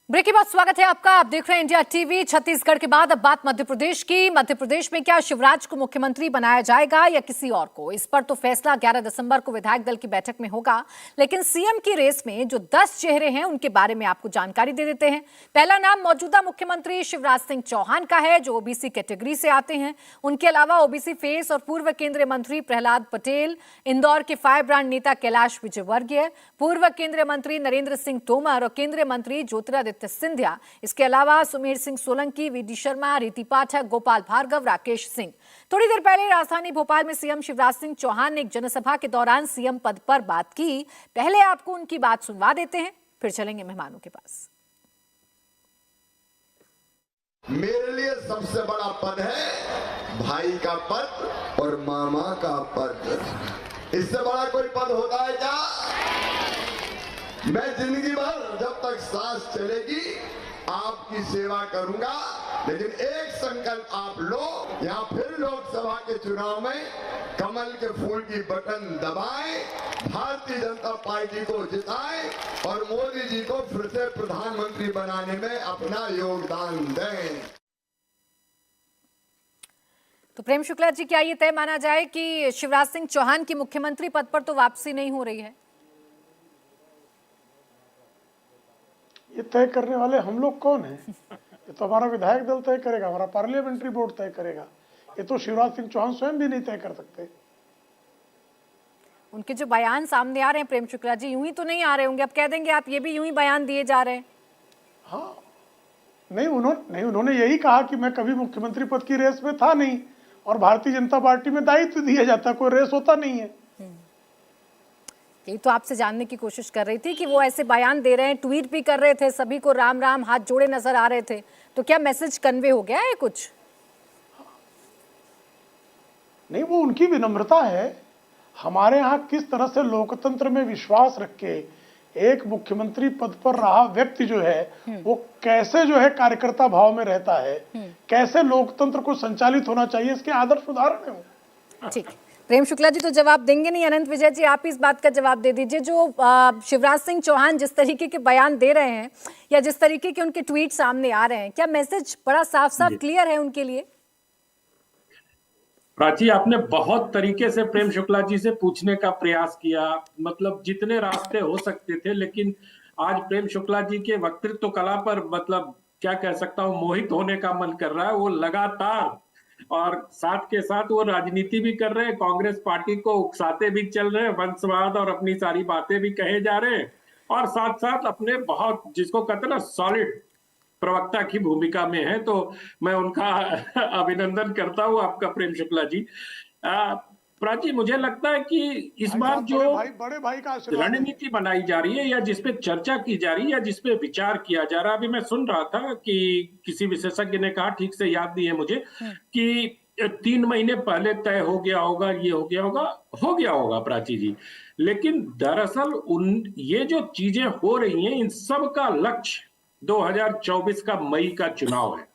ब्रेक के बाद स्वागत है आपका, आप देख रहे हैं इंडिया टीवी। छत्तीसगढ़ के बाद अब बात मध्य प्रदेश की। मध्य प्रदेश में क्या शिवराज को मुख्यमंत्री बनाया जाएगा या किसी और को, इस पर तो फैसला 11 दिसंबर को विधायक दल की बैठक में होगा। लेकिन सीएम की रेस में जो 10 चेहरे हैं उनके बारे में आपको जानकारी दे देते हैं। पहला नाम मौजूदा मुख्यमंत्री शिवराज सिंह चौहान का है, जो ओबीसी कैटेगरी से आते हैं। उनके अलावा ओबीसी फेस और पूर्व केंद्रीय मंत्री प्रहलाद पटेल, इंदौर के फायर ब्रांड नेता कैलाश विजयवर्गीय, पूर्व केंद्रीय मंत्री नरेंद्र सिंह तोमर और केंद्रीय मंत्री ज्योतिरादित्य सिंधिया। इसके अलावा सुमेर सिंह सोलंकी, वीडी शर्मा, रीति पाठक, गोपाल भार्गव, राकेश सिंह। थोड़ी देर पहले राजधानी भोपाल में सीएम शिवराज सिंह चौहान ने एक जनसभा के दौरान सीएम पद पर बात की। पहले आपको उनकी बात सुनवा देते हैं, फिर चलेंगे मेहमानों के पास। मेरे लिए सबसे बड़ा पद है भाई का पद और मामा का पद। इससे बड़ा कोई पद होता है क्या? मैं जिंदगी भर जब तक सांस चलेगी आपकी सेवा करूंगा, लेकिन एक संकल्प आप लो, या फिर लोकसभा के चुनाव में कमल के फूल की बटन दबाएं, भारतीय जनता पार्टी को जिताएं और मोदी जी को फिर से प्रधानमंत्री बनाने में अपना योगदान दें। तो प्रेम शुक्ला जी, क्या ये तय माना जाए कि शिवराज सिंह चौहान की मुख्यमंत्री पद पर तो वापसी नहीं हो रही है? ये तय करने वाले हम लोग कौन हैं? ये तो हमारा विधायक दल तय करेगा, हमारा पार्लियामेंट्री बोर्ड तय करेगा। ये तो शिवराज सिंह चौहान स्वयं भी नहीं तय कर सकते। उनके जो बयान सामने आ रहे हैं प्रेम शुक्ला जी, यूं ही तो नहीं आ रहे होंगे, अब कह देंगे आप ये भी यूं ही बयान दिए जा रहे हैं। हाँ, नहीं उन्होंने यही कहा कि मैं कभी मुख्यमंत्री पद की रेस में था नहीं, और भारतीय जनता पार्टी में दायित्व दिया जाता, कोई रेस होता नहीं है। यही तो आपसे जानने की कोशिश कर रही थी कि वो ऐसे बयान दे रहे हैं, ट्वीट भी कर रहे थे, सभी को राम राम हाथ जोड़े नजर आ रहे थे, तो क्या मैसेज कन्वे हो गया है कुछ? नहीं, वो उनकी विनम्रता है। हमारे यहाँ किस तरह से लोकतंत्र में विश्वास रख के एक मुख्यमंत्री पद पर रहा व्यक्ति जो है वो कैसे जो है कार्यकर्ता भाव में रहता है, कैसे लोकतंत्र को संचालित होना चाहिए, इसके आदर्श उदाहरण है। ठीक, प्रेम शुक्ला जी तो जवाब देंगे नहीं, अनंत विजय जी आप इस बात का जवाब दे दीजिए। जो शिवराज सिंह चौहान जिस तरीके के बयान दे रहे हैं या जिस तरीके के उनके ट्वीट सामने आ रहे हैं, क्या मैसेज बड़ा साफ साफ क्लियर है उनके लिए? प्राची, आपने बहुत तरीके से प्रेम शुक्ला जी से पूछने का प्रयास किया, मतलब जितने रास्ते हो सकते थे, लेकिन आज प्रेम शुक्ला जी के वक्तृत्व कला पर मतलब क्या कह सकता हूँ, मोहित होने का मन कर रहा है। वो लगातार और साथ के साथ वो राजनीति भी कर रहे हैं, कांग्रेस पार्टी को उकसाते भी चल रहे हैं, वंशवाद और अपनी सारी बातें भी कहे जा रहे हैं, और साथ साथ अपने बहुत जिसको कहते हैं ना सॉलिड प्रवक्ता की भूमिका में है। तो मैं उनका अभिनंदन करता हूँ आपका प्रेम शुक्ला जी। प्राची, मुझे लगता है कि इस बार जो बड़े भाई का रणनीति बनाई जा रही है या जिसपे चर्चा की जा रही है या जिसपे विचार किया जा रहा है, अभी मैं सुन रहा था कि किसी विशेषज्ञ ने कहा, ठीक से याद नहीं है मुझे, कि 3 महीने पहले तय हो गया होगा, ये हो गया होगा प्राची जी। लेकिन दरअसल ये जो चीजें हो रही हैं, इन सब का लक्ष्य 2024 का मई का चुनाव है।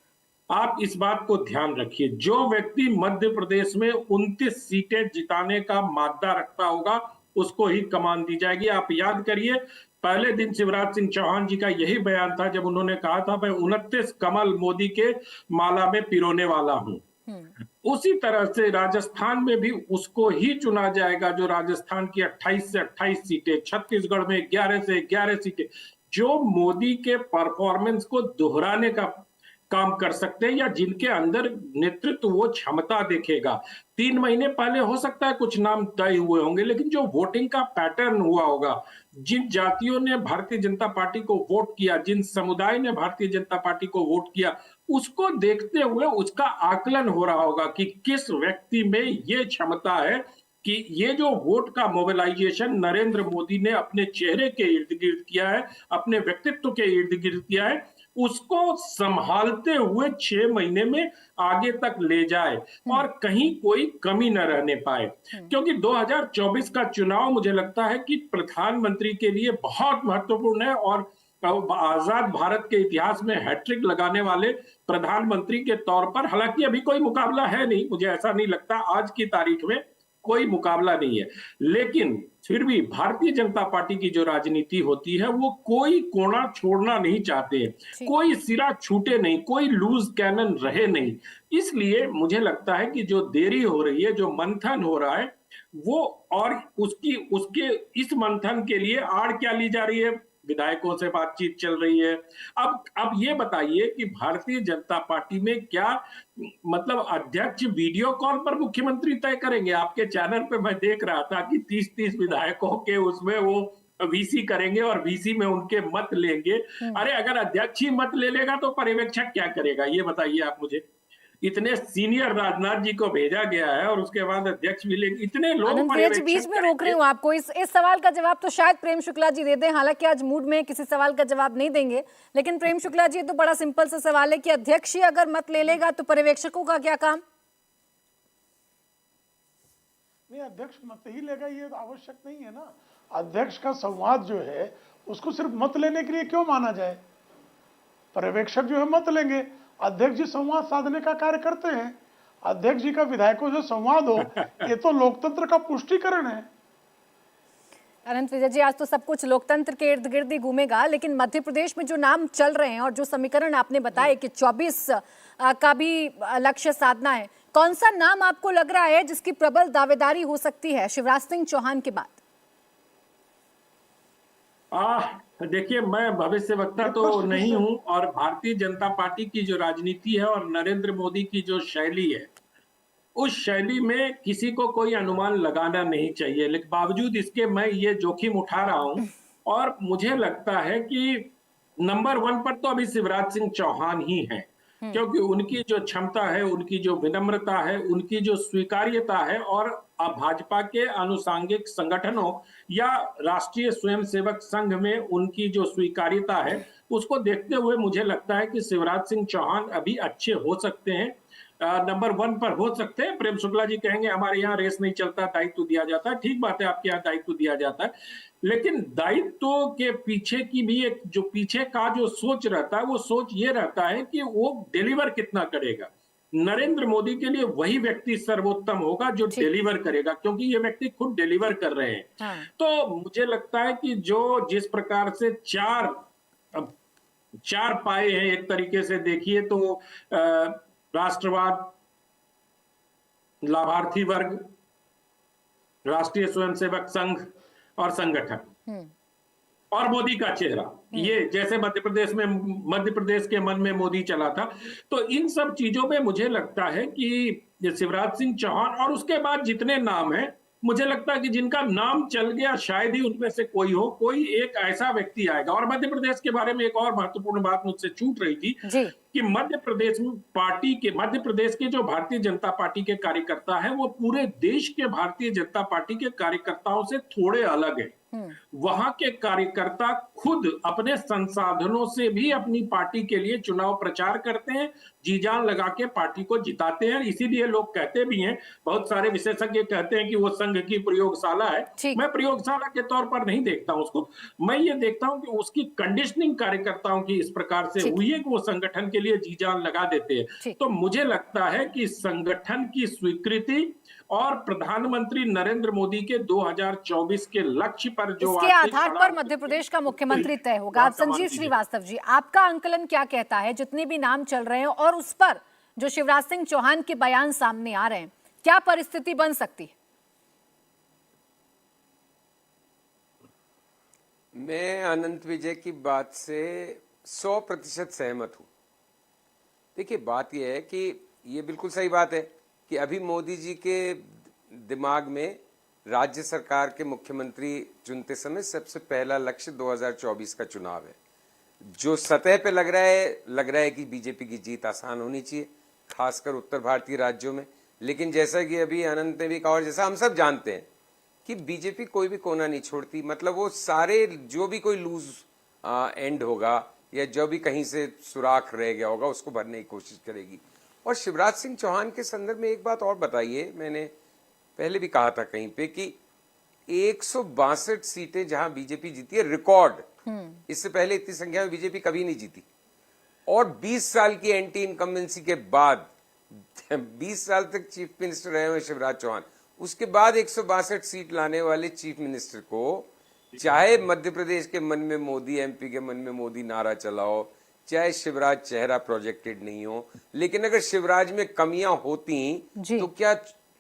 आप इस बात को ध्यान रखिए, जो व्यक्ति मध्य प्रदेश में 29 सीटें जिताने का मादा रखता होगा उसको ही कमान दी जाएगी। आप याद करिए, पहले दिन शिवराज सिंह चौहान जी का यही बयान था जब उन्होंने कहा था मैं 29 कमल मोदी के माला में पिरोने वाला हूं। उसी तरह से राजस्थान में भी उसको ही चुना जाएगा जो राजस्थान की 28 से 28 सीटें, छत्तीसगढ़ में 11 से 11 सीटें, जो मोदी के परफॉर्मेंस को दोहराने का काम कर सकते हैं या जिनके अंदर नेतृत्व वो क्षमता देखेगा। 3 महीने पहले हो सकता है कुछ नाम तय हुए होंगे, लेकिन जो वोटिंग का पैटर्न हुआ होगा, जिन जातियों ने भारतीय जनता पार्टी को वोट किया, जिन समुदाय ने भारतीय जनता पार्टी को वोट किया, उसको देखते हुए उसका आकलन हो रहा होगा कि किस व्यक्ति में ये क्षमता है कि ये जो वोट का मोबिलाइजेशन नरेंद्र मोदी ने अपने चेहरे के इर्द गिर्द किया है, अपने व्यक्तित्व के इर्द गिर्द किया है, उसको संभालते हुए 6 महीने में आगे तक ले जाए और कहीं कोई कमी न रहने पाए। क्योंकि 2024 का चुनाव मुझे लगता है कि प्रधानमंत्री के लिए बहुत महत्वपूर्ण है और आजाद भारत के इतिहास में हैट्रिक लगाने वाले प्रधानमंत्री के तौर पर, हालांकि अभी कोई मुकाबला है नहीं, मुझे ऐसा नहीं लगता आज की तारीख में कोई मुकाबला नहीं है, लेकिन फिर भी भारतीय जनता पार्टी की जो राजनीति होती है वो कोई कोना छोड़ना नहीं चाहते हैं, कोई सिरा छूटे नहीं, कोई लूज कैनन रहे नहीं। इसलिए मुझे लगता है कि जो देरी हो रही है, जो मंथन हो रहा है वो, और उसके इस मंथन के लिए आड़ क्या ली जा रही है, विधायकों से बातचीत चल रही है। अब ये बताइए कि भारतीय जनता पार्टी में क्या मतलब अध्यक्ष वीडियो कॉल पर मुख्यमंत्री तय करेंगे? आपके चैनल पे मैं देख रहा था कि 30-30 विधायकों के उसमें वो वीसी करेंगे और वीसी में उनके मत लेंगे। अरे अगर अध्यक्ष ही मत ले लेगा तो पर्यवेक्षक क्या करेगा, ये बताइए आप मुझे। इतने सीनियर राजनाथ जी को भेजा गया है और उसके बाद अध्यक्ष मिलेंगे, इतने लोग बीच में रोक रही हूँ आपको। इस सवाल का जवाब तो शायद प्रेम शुक्ला जी दे दें, हालांकि आज मूड में किसी सवाल का जवाब नहीं देंगे, लेकिन प्रेम शुक्ला जी तो बड़ा सिंपल सा सवाल है कि अध्यक्ष ही अगर मत ले लेगा तो पर्यवेक्षकों का क्या काम? नहीं, अध्यक्ष मत ही लेगा ये तो आवश्यक नहीं है ना। अध्यक्ष का संवाद जो है उसको सिर्फ मत लेने के लिए क्यों माना जाए? पर्यवेक्षक जो है मत लेंगे, अध्यक्ष जी संवाद साधने का कार्य करते हैं। अध्यक्ष जी का विधायकों से संवाद हो ये तो लोकतंत्र का पुष्टिकरण है। अनंत विजय जी, आज तो सब कुछ लोकतंत्र के इर्द गिर्द ही घूमेगा, लेकिन मध्य प्रदेश में जो नाम चल रहे हैं और जो समीकरण आपने बताए कि 24 का भी लक्ष्य साधना है, कौन सा नाम आपको लग रहा है जिसकी प्रबल दावेदारी हो सकती है शिवराज सिंह चौहान के बाद? देखिए, मैं भविष्यवक्ता तो नहीं हूं और भारतीय जनता पार्टी की जो राजनीति है और नरेंद्र मोदी की जो शैली है, उस शैली में किसी को कोई अनुमान लगाना नहीं चाहिए, लेकिन बावजूद इसके मैं ये जोखिम उठा रहा हूं और मुझे लगता है कि नंबर 1 पर तो अभी शिवराज सिंह चौहान ही हैं, क्योंकि उनकी जो क्षमता है, उनकी जो विनम्रता है, उनकी जो स्वीकार्यता है और भाजपा के आनुषंगिक संगठनों या राष्ट्रीय स्वयंसेवक संघ में उनकी जो स्वीकार्यता है, उसको देखते हुए मुझे लगता है कि शिवराज सिंह चौहान अभी अच्छे हो सकते हैं, नंबर 1 पर हो सकते हैं। प्रेम शुक्ला जी कहेंगे हमारे यहाँ रेस नहीं चलता, दायित्व दिया जाता है। ठीक बात है, आपके यहाँ दायित्व दिया जाता है, लेकिन दायित्व के पीछे की भी एक जो पीछे का जो सोच रहता है, वो सोच ये रहता है कि वो डिलीवर कितना करेगा। नरेंद्र मोदी के लिए वही व्यक्ति सर्वोत्तम होगा जो डिलीवर करेगा, क्योंकि ये व्यक्ति खुद डिलीवर कर रहे हैं। तो मुझे लगता है कि जो जिस प्रकार से चार पाए हैं, एक तरीके से देखिए तो राष्ट्रवाद, लाभार्थी वर्ग, राष्ट्रीय स्वयंसेवक संघ और संगठन और मोदी का चेहरा, ये जैसे मध्य प्रदेश के मन में मोदी चला था, तो इन सब चीजों में मुझे लगता है कि शिवराज सिंह चौहान और उसके बाद जितने नाम हैं, मुझे लगता है कि जिनका नाम चल गया शायद ही उनमें से कोई एक ऐसा व्यक्ति आएगा। और मध्य प्रदेश के बारे में एक और महत्वपूर्ण बात मुझसे छूट रही थी कि मध्य प्रदेश के जो भारतीय जनता पार्टी के कार्यकर्ता है, वो पूरे देश के भारतीय जनता पार्टी के कार्यकर्ताओं से थोड़े अलग है। वहां के कार्यकर्ता खुद अपने संसाधनों से भी अपनी पार्टी के लिए चुनाव प्रचार करते हैं, जी जान लगा के पार्टी को जिताते हैं। इसीलिए लोग कहते भी हैं, बहुत सारे विशेषज्ञ कहते हैं कि वो संघ की प्रयोगशाला है। ठीक। मैं प्रयोगशाला के तौर पर नहीं देखता हूं उसको, मैं ये देखता हूं कि उसकी कंडीशनिंग कार्यकर्ताओं की इस प्रकार से ठीक। हुई है कि वो संगठन के लिए जी जान लगा देते हैं। ठीक। तो मुझे लगता है कि संगठन की स्वीकृति और प्रधानमंत्री नरेंद्र मोदी के 2024 के लक्ष्य पर जो इसके आके आधार खड़ा पर मध्य प्रदेश का मुख्यमंत्री तय होगा। आप संजीव श्रीवास्तव जी, आपका आंकलन क्या कहता है, जितने भी नाम चल रहे हैं और उस पर जो शिवराज सिंह चौहान के बयान सामने आ रहे हैं, क्या परिस्थिति बन सकती है? मैं अनंत विजय की बात से 100% सहमत हूं। देखिए, बात यह है कि ये बिल्कुल सही बात है कि अभी मोदी जी के दिमाग में राज्य सरकार के मुख्यमंत्री चुनते समय सबसे पहला लक्ष्य 2024 का चुनाव है। जो सतह पे लग रहा है कि बीजेपी की जीत आसान होनी चाहिए, खासकर उत्तर भारतीय राज्यों में। लेकिन जैसा कि अभी अनंत ने भी कहा और जैसा हम सब जानते हैं कि बीजेपी कोई भी कोना नहीं छोड़ती। मतलब वो सारे जो भी कोई लूज एंड होगा या जो भी कहीं से सुराख रह गया होगा उसको भरने की कोशिश करेगी। और शिवराज सिंह चौहान के संदर्भ में एक बात और बताइए, मैंने पहले भी कहा था कहीं पे कि 162 सीटें जहां बीजेपी जीती है, रिकॉर्ड। इससे पहले इतनी संख्या में बीजेपी कभी नहीं जीती। और 20 साल की एंटी इनकम्बेंसी के बाद 20 साल तक चीफ मिनिस्टर रहे हुए शिवराज चौहान, उसके बाद 162 सीट लाने वाले चीफ मिनिस्टर को चाहे मध्य प्रदेश के मन में मोदी, एमपी के मन में मोदी नारा चलाओ, चाहे शिवराज चेहरा प्रोजेक्टेड नहीं हो, लेकिन अगर शिवराज में कमियां होती तो क्या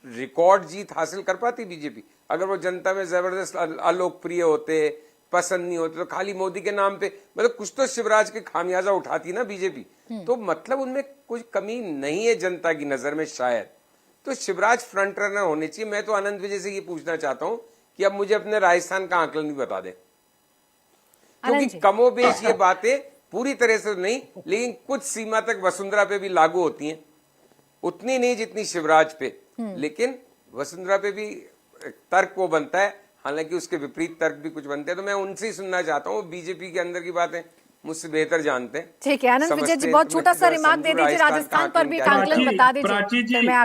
रिकॉर्ड जीत हासिल कर पाती बीजेपी? अगर वो जनता में जबरदस्त अलोकप्रिय होते, पसंद नहीं होते, तो खाली मोदी के नाम पे मतलब कुछ तो शिवराज के खामियाजा उठाती ना बीजेपी। तो मतलब उनमें कुछ कमी नहीं है जनता की नजर में शायद। तो शिवराज फ्रंट रनर होने चाहिए। मैं तो आनंद विजय से ये पूछना चाहता हूं कि अब मुझे अपने राजस्थान का आंकलन भी बता दे, क्योंकि कमोबेश ये बातें पूरी तरह से नहीं, लेकिन कुछ सीमा तक वसुंधरा पे भी लागू होती हैं। उतनी नहीं जितनी शिवराज पे, लेकिन वसुंधरा पे भी तर्क वो बनता है, हालांकि उसके विपरीत तर्क भी कुछ बनते हैं। तो मैं उनसे ही सुनना चाहता हूँ, बीजेपी के अंदर की बातें मुझसे बेहतर जानते हैं। ठीक है आनंद विजय जी, बहुत छोटा सा रिमार्क दे दीजिए, राजस्थान पर भी आंकलन बता दीजिए।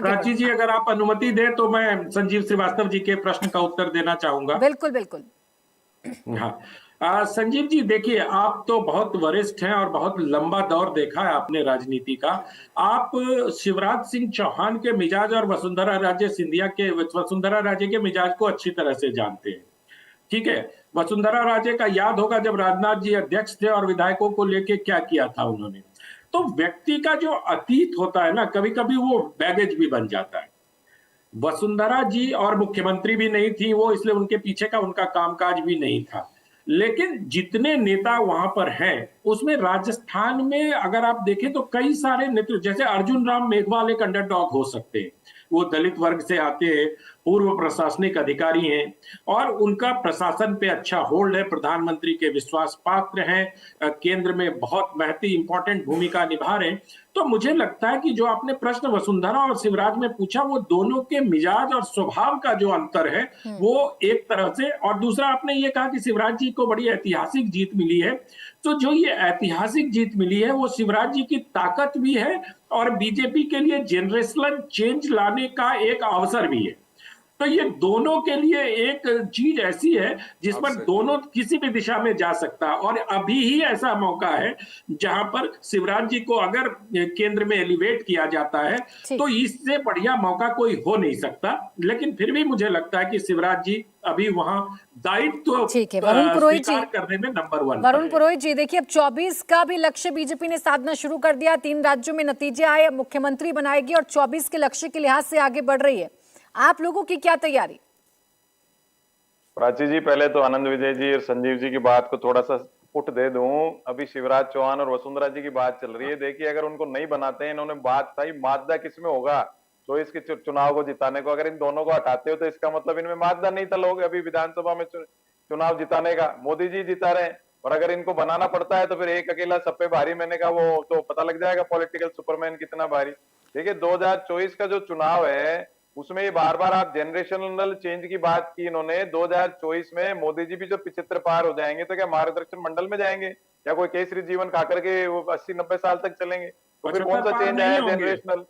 प्राची जी, अगर आप अनुमति दें तो मैं संजीव श्रीवास्तव जी के प्रश्न का उत्तर देना चाहूंगा। बिल्कुल बिल्कुल। हाँ, संजीव जी देखिए, आप तो बहुत वरिष्ठ हैं और बहुत लंबा दौर देखा है आपने राजनीति का। आप शिवराज सिंह चौहान के मिजाज और वसुंधरा राजे के मिजाज को अच्छी तरह से जानते हैं। ठीक है, वसुंधरा राजे का याद होगा जब राजनाथ जी अध्यक्ष थे और विधायकों को लेके क्या किया था उन्होंने। तो व्यक्ति का जो अतीत होता है ना, कभी कभी वो बैगेज भी बन जाता है। वसुंधरा जी और मुख्यमंत्री भी नहीं थी वो, इसलिए उनके पीछे का उनका कामकाज भी नहीं था। लेकिन जितने नेता वहां पर हैं, उसमें राजस्थान में अगर आप देखें तो कई सारे नेतृत्व, जैसे अर्जुन राम मेघवाल एक अंडरडॉग हो सकते हैं। वो दलित वर्ग से आते हैं, पूर्व प्रशासनिक अधिकारी हैं और उनका प्रशासन पे अच्छा होल्ड है, प्रधानमंत्री के विश्वास पात्र हैं, केंद्र में बहुत महती इंपॉर्टेंट भूमिका निभा रहे हैं। तो मुझे लगता है कि जो आपने प्रश्न वसुंधरा और शिवराज में पूछा, वो दोनों के मिजाज और स्वभाव का जो अंतर है वो एक तरह से, और दूसरा आपने ये कहा कि शिवराज जी को बड़ी ऐतिहासिक जीत मिली है। तो जो ये ऐतिहासिक जीत मिली है वो शिवराज जी की ताकत भी है और बीजेपी के लिए जनरेशनल चेंज लाने का एक अवसर भी है। तो ये दोनों के लिए एक चीज ऐसी है जिस पर दोनों किसी भी दिशा में जा सकता है। और अभी ही ऐसा मौका है जहां पर शिवराज जी को अगर केंद्र में एलिवेट किया जाता है तो इससे बढ़िया मौका कोई हो नहीं सकता। लेकिन फिर भी मुझे लगता है कि शिवराज जी अभी वहां दायित्व स्वीकार करने में नंबर 1। वरुण पुरोहित जी, देखिए अब 24 का भी लक्ष्य बीजेपी ने साधना शुरू कर दिया। 3 राज्यों में नतीजे आए, अब मुख्यमंत्री बनाएगी और 24 के लक्ष्य के लिहाज से आगे बढ़ रही है। आप लोगों की क्या तैयारी? प्राची जी, पहले तो आनंद विजय जी और संजीव जी की बात को थोड़ा सा पुट दे दूं। अभी शिवराज चौहान और वसुंधरा जी की बात चल रही है। देखिए, अगर उनको नहीं बनाते हैं, इन्होंने बात था मादा किसमें होगा 24 के चुनाव को जिताने को, अगर इन दोनों को हटाते हो तो इसका मतलब इनमें मादा नहीं था लोग अभी विधानसभा में चुनाव जिताने का। मोदी जी जिता रहे हैं और अगर इनको बनाना पड़ता है तो फिर एक अकेला सब पे भारी, मैंने कहा वो तो पता लग जाएगा पॉलिटिकल सुपरमैन कितना भारी। देखिए 2024 का जो चुनाव है उसमें बार बार आप जनरेशनल चेंज की बात की इन्होंने। 2024 में मोदी जी भी जो 75 पार हो जाएंगे तो क्या मार्गदर्शन मंडल में जाएंगे या कोई केसरी जीवन खाकर के वो 80-90 साल तक चलेंगे? तो फिर कौन सा चेंज आया जनरेशनल?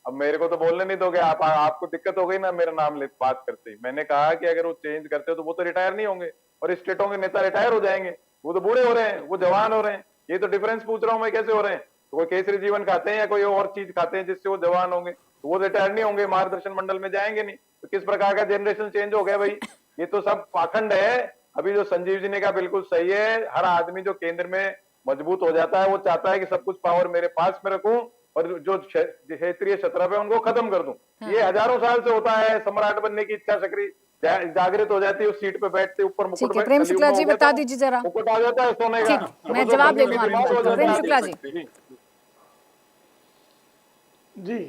अब मेरे को तो बोलने नहीं दोगे आप, आपको दिक्कत हो गई ना मेरा नाम ले बात करते ही। मैंने कहा कि अगर वो चेंज करते हो तो वो तो रिटायर नहीं होंगे और स्टेटों के नेता रिटायर हो जाएंगे, वो तो बूढ़े हो रहे हैं, वो जवान हो रहे हैं। ये तो डिफरेंस पूछ रहा हूँ मैं, कैसे हो रहे हैं? तो कोई केसरी जीवन खाते हैं या कोई और चीज खाते हैं जिससे वो जवान होंगे, तो वो रिटायर नहीं होंगे, मार्गदर्शन मंडल में जाएंगे नहीं। तो किस प्रकार का जनरेशन चेंज हो गया भाई? ये तो सब पाखंड है। अभी जो संजीव जी ने कहा बिल्कुल सही है, हर आदमी जो केंद्र में मजबूत हो जाता है वो चाहता है कि सब कुछ पावर मेरे पास में रखूं और जो क्षेत्रीय शत्रप है उनको खत्म कर दूं। ये हजारों साल से होता है। सम्राट बनने की इच्छा शक्ति जागृत हो जाती है, उस सीट पे बैठते ऊपर मुकुट ठीक है, प्रेम शुक्ला जी बता दीजिए जरा। मुकुट आ जाता है सोने का। ठीक, मैं जवाब दे दूंगा। प्रेम शुक्ला जी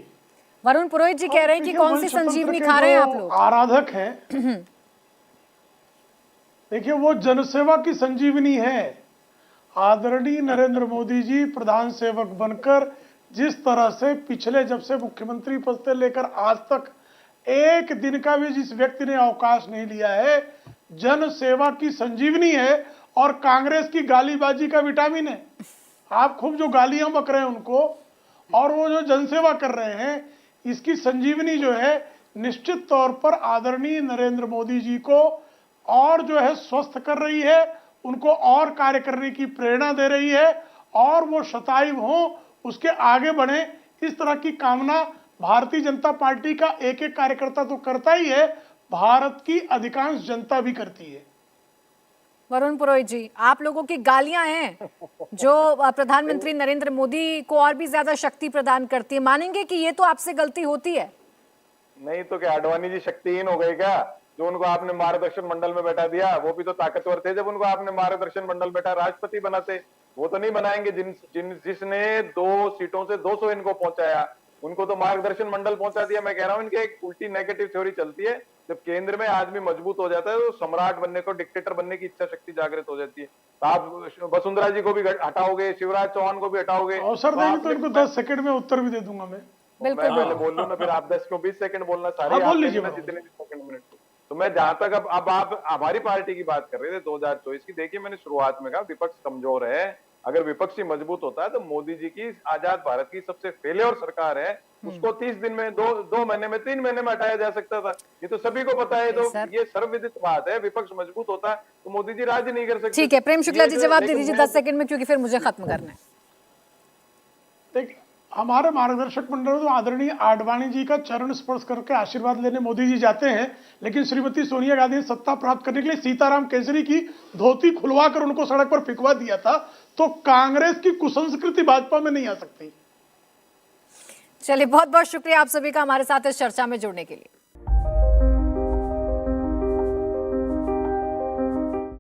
वरुण पुरोहित जी कह रहे हैं कि कौन सी संजीवनी खा रहे हैं आप लोग? आराधक हैं। देखिए वो जनसेवा की संजीवनी है। आदरणीय नरेंद्र मोदी जी प्रधान सेवक बनकर जिस तरह से पिछले जब से मुख्यमंत्री पद से लेकर आज तक एक दिन का भी जिस व्यक्ति ने अवकाश नहीं लिया है, जन सेवा की संजीवनी है और कांग्रेस की गालीबाजी का विटामिन है। आप खूब जो गालियां बक रहे हैं उनको और वो जो जनसेवा कर रहे हैं, इसकी संजीवनी जो है निश्चित तौर पर आदरणीय नरेंद्र मोदी जी को और जो है स्वस्थ कर रही है, उनको और कार्य करने की प्रेरणा दे रही है और वो शतायु हों, उसके आगे बढ़े, इस तरह की कामना भारतीय जनता पार्टी का एक एक कार्यकर्ता तो करता ही है, भारत की अधिकांश जनता भी करती है। वरुण पुरोहित जी, आप लोगों की गालियां हैं जो प्रधानमंत्री नरेंद्र मोदी को और भी ज्यादा शक्ति प्रदान करती है, मानेंगे कि ये तो आपसे गलती होती है? नहीं तो क्या आडवाणी जी शक्तिहीन हो गए क्या? जो उनको आपने मार्गदर्शन मंडल में बैठा दिया, वो भी तो ताकतवर थे जब उनको आपने मार्गदर्शन मंडल बैठा राष्ट्रपति बनाते। वो तो नहीं बनाएंगे जिसने 2 सीटों से 200 इनको पहुंचाया, उनको तो मार्गदर्शन मंडल पहुंचा दिया। मैं कह रहा हूं इनके एक उल्टी नेगेटिव थ्योरी चलती है। जब केंद्र में आदमी मजबूत हो जाता है तो सम्राट बनने को, डिक्टेटर बनने की इच्छा शक्ति जागृत हो जाती है। तो आप वसुंधरा जी को भी हटाओगे, शिवराज चौहान को भी हटाओगे। अवसर देंगे तो इनको 10 सेकंड में उत्तर भी दे दूंगा मैं। मैं बोल लूं ना, फिर आप 10 क्यों 20 सेकंड बोलना, सारे बोल लीजिए जितने भी सेकंड मिनट। तो मैं जहां तक अब आप हमारी पार्टी की बात कर रहे थे 2024 की, देखिए मैंने शुरुआत में कहा विपक्ष कमजोर है। अगर विपक्ष ही मजबूत होता है तो मोदी जी की आजाद भारत की सबसे फेलियर सरकार है, उसको 30 दिन में, 2 महीने में, 3 महीने में हटाया जा सकता था। ये तो सभी को पता है। तो ये सर्वविदित बात है, विपक्ष मजबूत होता है तो मोदी जी राज नहीं कर सकते। ठीक है, प्रेम शुक्ला जी जवाब दे दीजिए 10 सेकंड में, क्योंकि फिर मुझे खत्म करना है। देखिए हमारे मार्गदर्शक मंडल में तो आदरणीय आडवाणी जी का चरण स्पर्श करके आशीर्वाद लेने मोदी जी जाते हैं, लेकिन श्रीमती सोनिया गांधी ने सत्ता प्राप्त करने के लिए सीताराम केसरी की धोती खुलवाकर उनको सड़क पर फेंकवा दिया था। तो कांग्रेस की कुसंस्कृति भाजपा में नहीं आ सकती। चलिए, बहुत बहुत शुक्रिया आप सभी का हमारे साथ इस चर्चा में जुड़ने के लिए।